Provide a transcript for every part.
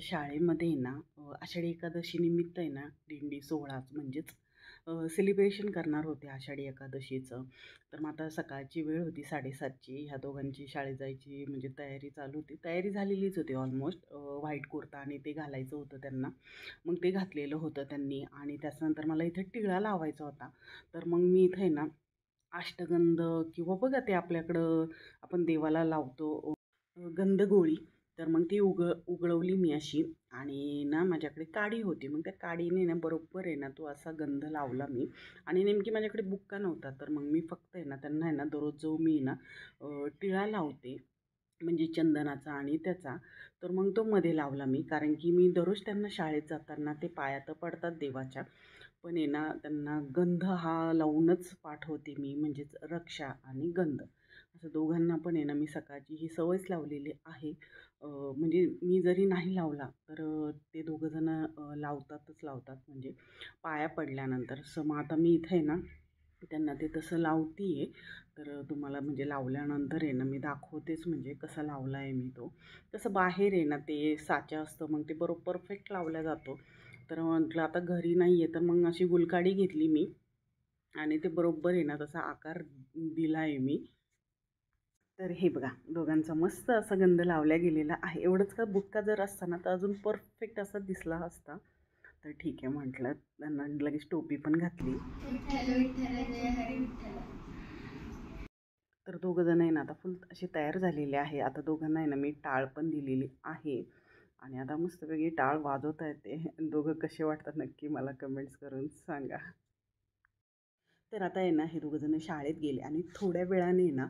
शाळेमध्ये आहे ना आषाढी एकादशी निमित्त आहे ना दिंडी सोहळा म्हणजेच सेलिब्रेशन करणार होते आषाढी एकादशीचं. तर मग आता सकाळची वेळ होती 7:30ची. ह्या दोघांची शाळेत जायची म्हणजे तयारी चालू होती. तयारी झालेलीच होती ऑलमोस्ट. व्हाईट कुर्ता आणि ते घालायचं होतं त्यांना. मग ते घातलेलं होतं त्यांनी आणि त्याच्यानंतर मला इथे टिळा लावायचा होता. तर मग मी इथे आहे ना अष्टगंध किंवा बघा ते आपल्याकडं आपण देवाला लावतो गंधगोळी. तर मग ती उघळवली मी अशी आणि ना माझ्याकडे काडी होती. मग त्या काडीने ना बरोबर आहे ना तो असा गंध लावला मी आणि नेमकी माझ्याकडे बुक्का नव्हता. तर मग मी फक्त आहे ना त्यांना आहे ना दररोज जो मी ना टिळा लावते म्हणजे चंदनाचा आणि त्याचा. तर मग तो मध्ये लावला मी कारण की मी दररोज त्यांना शाळेत जाताना ते पायात पडतात देवाच्या. पण आहे ना त्यांना गंध हा लावूनच पाठवते मी म्हणजेच रक्षा आणि गंध असं दोघांना पण आहे ना मी सकाळची ही सवयच लावलेली आहे. म्हणजे मी जरी नाही लावला तर ते दोघंजणं लावतातच लावतात म्हणजे पाया पडल्यानंतर. सो मग आता मी इथे आहे ना त्यांना ते तसं लावते आहे. तर तुम्हाला म्हणजे लावल्यानंतर आहे ना मी दाखवतेच म्हणजे कसं लावला आहे मी तो. तसं बाहेर आहे ना ते साचा असतं मग ते बरोबर परफेक्ट लावला जातो. तर म्हटलं आता घरी नाही आहे तर मग अशी गुलकाडी घेतली मी आणि ते बरोबर आहे ना तसा आकार दिला आहे मी. तर हे बघा दोघांचा मस्त असा गंध लावला गेलेला आहे. एवढंच का बुक्का जर असता ना तर अजून परफेक्ट असा दिसला असता. तर ठीक आहे म्हटलं त्यांना लगेच टोपी पण घातली. तर दोघं जण आहे ना आता फुल असे तयार झालेले आहे. आता दोघांना आहे ना मी टाळ पण दिलेली आहे आणि आता मस्तपैकी टाळ वाजवता येते. दोघं कसे वाटतात नक्की मला कमेंट्स करून सांगा. तर आता आहे ना हे दोघंजणं शाळेत गेले आणि थोड्या वेळाने ना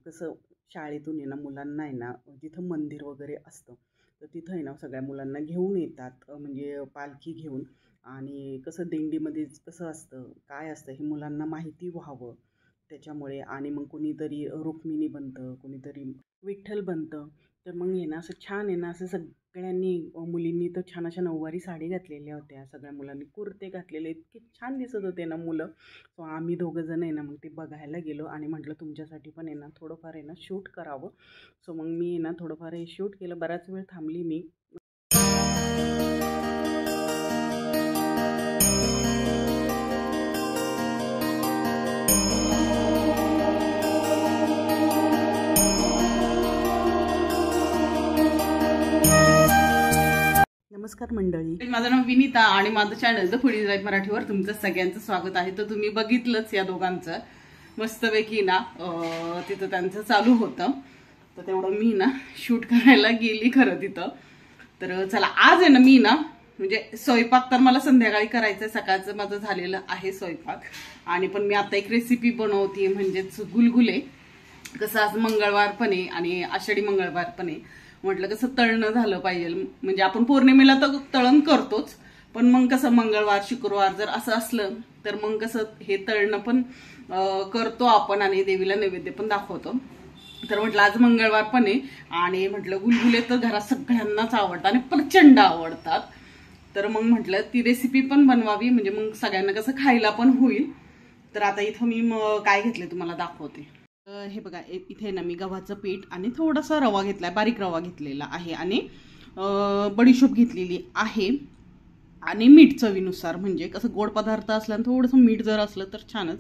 कसं शाळेतून आहे ना मुलांना आहे ना जिथं मंदिर वगैरे असतं तर तिथं आहे ना सगळ्या मुलांना घेऊन येतात म्हणजे पालखी घेऊन. आणि कसं दिंडीमध्ये कसं असतं काय असतं हे मुलांना माहिती व्हावं त्याच्यामुळे. आणि मग कुणीतरी रुक्मिणी बनतं कुणीतरी विठ्ठल बनतं. तर मग आहे ना असं छान आहे ना असं सगळ्यांनी मुलींनी तर छान अशा नऊवारी साडी घातलेल्या होत्या. सगळ्या मुलांनी कुर्ते घातलेले इतके छान दिसत होते ना मुलं. सो आम्ही दोघं जण आहे ना मग ते बघायला गेलो आणि म्हटलं तुमच्यासाठी पण आहे ना थोडंफार आहे ना शूट करावं. सो मग मी आहे ना थोडंफार हे शूट केलं. बराच वेळ थांबली मी. नमस्कार मंडळी, माझं नाव विनीता आणि माझं चॅनल द फूडी लाईफ मराठीवर तुमचं सगळ्यांचं स्वागत आहे. तर तुम्ही बघितलंच या दोघांचं मस्तपैकी ना तिथं त्यांचं चालू होतं. तर तेवढं मी ना शूट करायला गेली खरं तिथं. तर चला आज आहे ना मी ना म्हणजे स्वयंपाक तर मला संध्याकाळी करायचं आहे. सकाळचं माझं झालेलं आहे स्वयंपाक आणि पण मी आता एक रेसिपी बनवते म्हणजेच गुलगुले. कसं आज मंगळवार पण आहे आणि आषाढी मंगळवार पण आहे. म्हटलं कसं तळणं झालं पाहिजे म्हणजे आपण पौर्णिमेला तर तळण करतोच पण मग कसं मंगळवार शुक्रवार जर असं असलं तर मग कसं हे तळणं पण करतो आपण आणि देवीला नैवेद्य पण दाखवतो. तर म्हटलं आज मंगळवार पण आहे आणि म्हटलं गुलगुले तर घरात सगळ्यांनाच आवडतात आणि प्रचंड आवडतात. तर मग म्हटलं ती रेसिपी पण बनवावी म्हणजे मग सगळ्यांना कसं खायला पण होईल. तर आता इथं मी काय घेतले तुम्हाला दाखवते. हे बघा इथे ना मी गव्हाचं पीठ आणि थोडासा रवा घेतलाय, बारीक रवा घेतलेला आहे आणि बडीशोप घेतलेली आहे आणि मीठ चवीनुसार म्हणजे कसं गोड पदार्थ असल्यानं थोडंसं मीठ जर असलं तर छानच.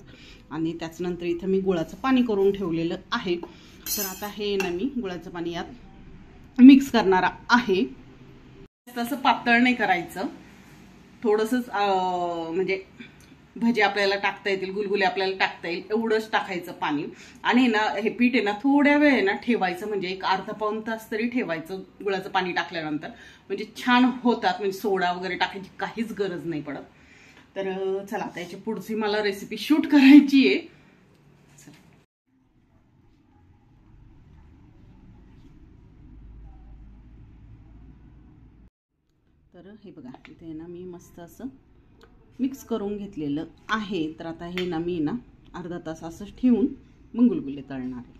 आणि त्याच्यानंतर इथं मी गुळाचं पाणी करून ठेवलेलं आहे. तर आता हे ना मी गुळाचं पाणी यात मिक्स करणार आहे. तसं पातळ नाही करायचं, थोडंसंच म्हणजे भजी आपल्याला टाकता येतील गुलगुले आपल्याला टाकता येईल एवढंच टाकायचं पाणी. आणि ना हे पीठ आहे ना थोड्या वेळ आहे ना ठेवायचं म्हणजे एक अर्धा पाऊण तास तरी ठेवायचं गुळाचं पाणी टाकल्यानंतर म्हणजे छान होतात. म्हणजे सोडा वगैरे टाकायची काहीच गरज नाही पडत. तर चला आता याची पुढची मला रेसिपी शूट करायची आहे. तर हे बघा इथे ना मी मस्त असं मिक्स करून घेतलेलं आहे. तर आता हे ना मी ना अर्धा तास असं ठेवून मग गुलगुले तळणार आहे.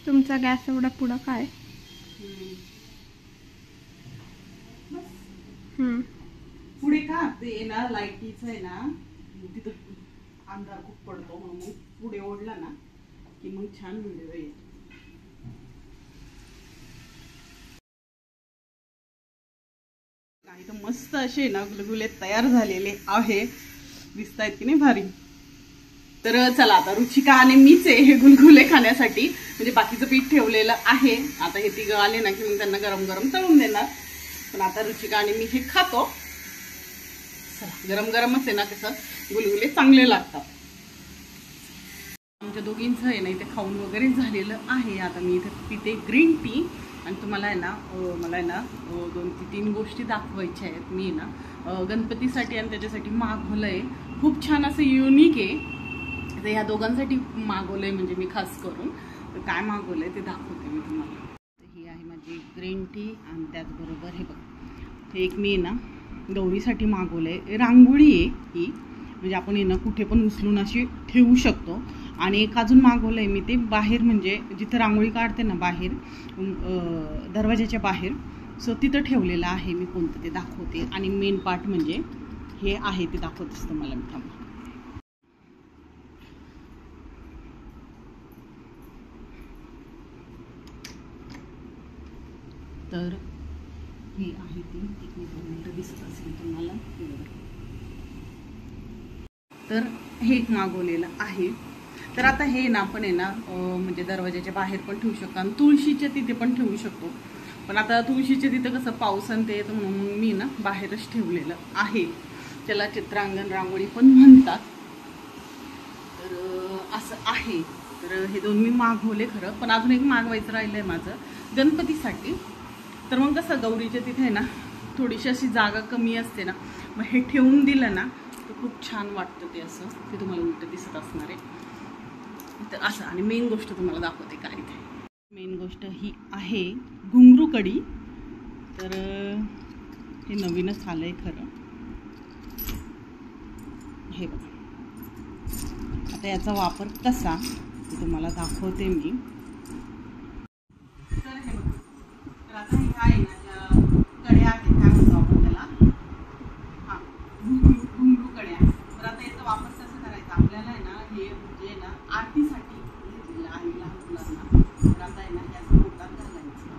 तुमचा गॅस एवढा पुढं काय पुढे का ते ना लाईटीचं आहे ना तिथं अंधार खूप पडतो म्हणून मग पुढे ओढला ना की मग छान व्हिडिओ येईल. काही तर मस्त असे ना गुलगुले तयार झालेले आहे, दिसतायत की नाही भारी. तर चला आता रुचिका आणि मीच आहे हे गुलगुले खाण्यासाठी, म्हणजे बाकीचं पीठ ठेवलेलं आहे. आता हे तिघं आले ना की मग त्यांना गरम गरम तळून देणार. पण आता रुचिका आणि मी हे खातो. गरम गरमच आहे ना, कसं गुलगुले चांगले लागतात. आमच्या दोघींचं आहे ना इथे खाऊन वगैरे झालेलं आहे. आता मी इथे पिते ग्रीन टी आणि तुम्हाला आहे ना मला आहे ना 2-3 गोष्टी दाखवायच्या आहेत. मी ना गणपतीसाठी आणि त्याच्यासाठी मागवलं आहे, खूप छान असं युनिक आहे. तर ह्या दोघांसाठी मागवलं आहे, म्हणजे मी खास करून. तर काय मागवलं आहे ते दाखवते मी तुम्हाला. तर ही आहे माझी ग्रीन टी आणि त्याचबरोबर हे बघा, हे एक मी ना गौरीसाठी मागवलं आहे. रांगोळी आहे ही, म्हणजे आपण आहे ना कुठे पण उचलून अशी ठेवू शकतो. आणि एक अजून मागवलं आहे मी, ते बाहेर म्हणजे जिथं रांगोळी काढते ना बाहेर, दरवाजाच्या बाहेर, सो तिथं ठेवलेलं आहे मी. कोणतं ते दाखवते. आणि मेन पार्ट म्हणजे हे आहे ते दाखवतेच तुम्हाला मी. थांबा. तर हे आहे ती, एक मिनिट दिसत असेल तुम्हाला. तर हे एक मागवलेलं आहे. तर आता हे ना आपण आहे ना म्हणजे दरवाजाच्या बाहेर पण ठेवू शकतो आणि तुळशीच्या तिथे पण ठेवू शकतो. पण आता तुळशीच्या तिथं कसं पाऊस आणि ते येतं म्हणून मी ना बाहेरच ठेवलेलं आहे. त्याला चित्रांगण रांगोळी पण म्हणतात. तर असं आहे. तर हे 2 मी मागवले खरं, पण अजून एक मागवायचं राहिलं आहे माझं गणपतीसाठी. तर मग कसं गौरीच्या तिथे ना थोडीशी अशी जागा कमी असते ना, मग हे ठेवून दिलं ना तर खूप छान वाटतं. ते असं ते तुम्हाला उलटं दिसत असणार आहे. तर असं. आणि मेन गोष्ट तुम्हाला दाखवते काय इथे. मेन गोष्ट ही आहे घुंगरू कढी. तर हे नवीनच आलं आहे खरं. हे बघा, आता याचा वापर कसा तुम्हाला दाखवते मी. तर हे बघा, तर आता हे आहे ना ज्या कड्या आहेत, काय म्हणतो आपण त्याला, हां घुंगरू कड्या. तर आता याचा वापर कसा करायचा आपल्याला आहे ना, हे म्हणजे ना आरतीसाठी घेतलेलं आहे लहान मुलांना. तर आता आहे ना याचं पोटात घालायचं.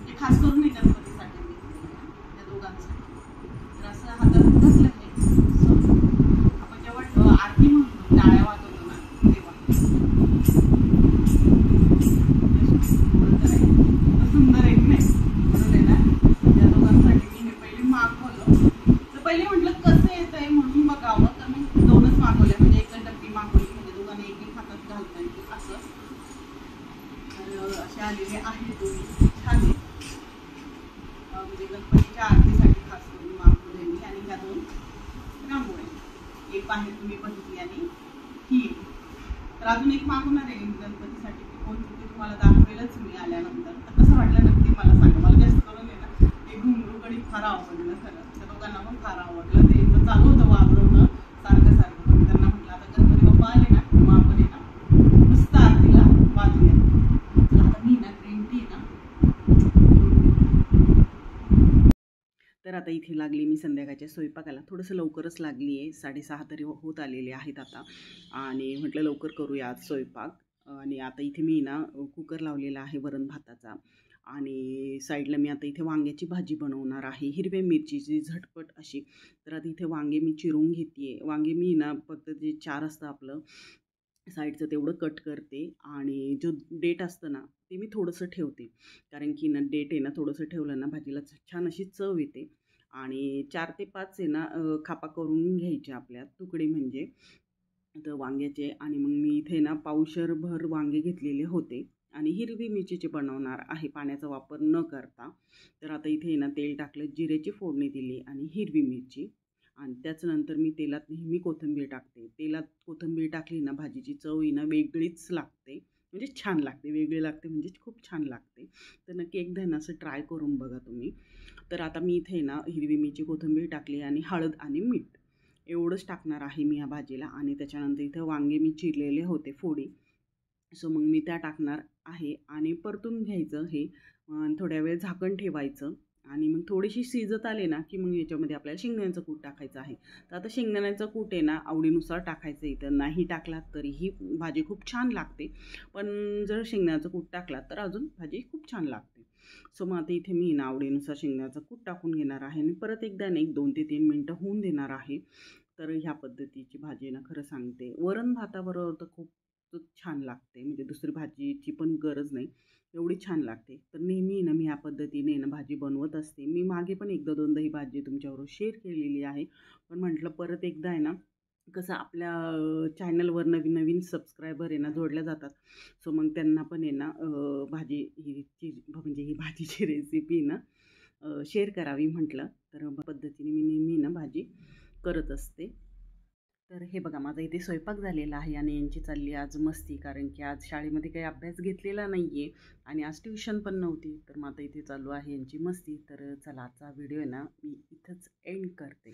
हे खास करून नाही गणपतीसाठी घेतलेलं आहे, त्या दोघांसाठी. तर असं हातात घातलं हे. आपण जेव्हा आरती म्हणतो टाळ्या वाजवतो ना तेव्हा सुंदर आहे की नाही. म्हणून आहे ना त्या दोघांसाठी मी हे पहिले मागवलं. तर पहिले म्हटलं कसं येत आहे म्हणून बघावं, तर मी 2च मागवले. म्हणजे एकच डब्बी मागवली, म्हणजे दोघांनी एक हातात घालता येईल असं. तर असे आलेले आहेत दोन्ही, छान आहे. म्हणजे गणपतीच्या आरतीसाठी खास करून मागवले मी. आणि ह्या 2 रांगोळ्या, एक बाहेर तुम्ही बघितली आणि ही. तर अजून एक मागवणार आहे गणपतीसाठी, ती कोणती ते तुम्हाला दाखवेलच मी आल्यानंतर. तर कसं वाटलं नक्की मला सांगा. मला जास्त करून आहे ना हे घुंगरू कढी फार आवडलं खरं. त्या दोघांना पण फार आवडलं. ते चालू होतं वाजवणं सारखं सारखं. पण त्यांना म्हटलं आता गणपती बाप्पा आले ना मग आपण आहे ना मस्त आरतीला वाजूया. आता मी ना ग्रीन टी ना, तर आता इथे लागली मी संध्याकाळच्या स्वयंपाकाला. थोडंसं लवकरच लागली आहे, 6:30 तरी होत आलेले आहेत आता. आणि म्हटलं लवकर करूया आज स्वयंपाक. आणि आता इथे मी ना कुकर लावलेला आहे वरण भाताचा. आणि साईडला मी आता इथे वांग्याची भाजी बनवणार आहे, हिरव्या मिरचीची झटपट अशी. तर आता इथे वांगे मी चिरून घेते आहे. वांगे मी ना फक्त जे 4 असतं आपलं साईडचं तेवढं कट करते. आणि जो डेट असतं ना ते मी थोडंसं ठेवते, कारण की ना डेट आहे ना थोडंसं ठेवलं ना भाजीला छान अशी चव येते. आणि 4 ते 5 आहे ना खापा करून घ्यायचे आपल्या तुकडे म्हणजे तर वांग्याचे. आणि मग मी इथे ना पावशरभर वांगे घेतलेले होते. आणि हिरवी मिरचीचे बनवणार आहे पाण्याचा वापर न करता. तर आता इथे ना तेल टाकलं, जिऱ्याची फोडणी दिली आणि हिरवी मिरची. आणि त्याच्यानंतर मी तेलात नेहमी कोथिंबीर टाकते. तेलात कोथिंबीर टाकली ना भाजीची चव ही ना वेगळीच लागते, म्हणजे छान लागते. वेगळी लागते म्हणजे खूप छान लागते. तर नक्की एकदा ना असं ट्राय करून बघा तुम्ही. तर आता मी इथे ना हिरवी मिरची कोथिंबीर टाकली आणि हळद आणि मीठ एवढंच टाकणार आहे मी ह्या भाजीला. आणि त्याच्यानंतर इथं वांगे मी चिरलेले होते फोडी, सो मग मी त्या टाकणार आहे. आणि परतून घ्यायचं हे थोड्या वेळ झाकण ठेवायचं. आणि मग थोडीशी शिजत आले ना की मग याच्यामध्ये आपल्याला शेंगदाण्याचं कूट टाकायचं आहे. तर आता शेंगदाण्याचं कूट आहे ना आवडीनुसार टाकायचं आहे. तर नाही टाकलात तरीही भाजी खूप छान लागते, पण जर शेंगदाण्याचं कूट टाकलात तर अजून भाजी खूप छान लागते. सो मग आता इथे मी ना आवडीनुसार शेंगदाण्याचं कूट टाकून घेणार आहे आणि परत एकदा ना 2 ते 3 मिनटं होऊन देणार आहे. तर ह्या पद्धतीची भाजी ना खरं सांगते वरण भाताबरोबर तर खूप छान लागते, म्हणजे दुसरी भाजीची पण गरज नाही, एवढी छान लागते. तर नेहमी ना मी ह्या पद्धतीने ना भाजी बनवत असते. मी मागे पण एकदा दोनदा ही भाजी तुमच्याबरोबर शेअर केलेली आहे, पण म्हटलं परत एकदा आहे ना कसं आपल्या चॅनलवर नवीन नवीन सबस्क्रायबर आहे ना जोडल्या जातात. सो मग त्यांना पण आहे ना भाजी म्हणजे ही भाजीची रेसिपी ना शेअर करावी म्हटलं. तर पद्धतीने मी नेहमी ना भाजी करत असते. तर हे बघा माझा इथे स्वयंपाक झालेला आहे आणि यांची चालली आज मस्ती, कारण की आज शाळेमध्ये काही अभ्यास घेतलेला नाही आहे आणि आज ट्युशन पण नव्हती. तर मग आता इथे चालू आहे यांची मस्ती. तर चला आजचा व्हिडिओ आहे ना मी इथंच एंड करते.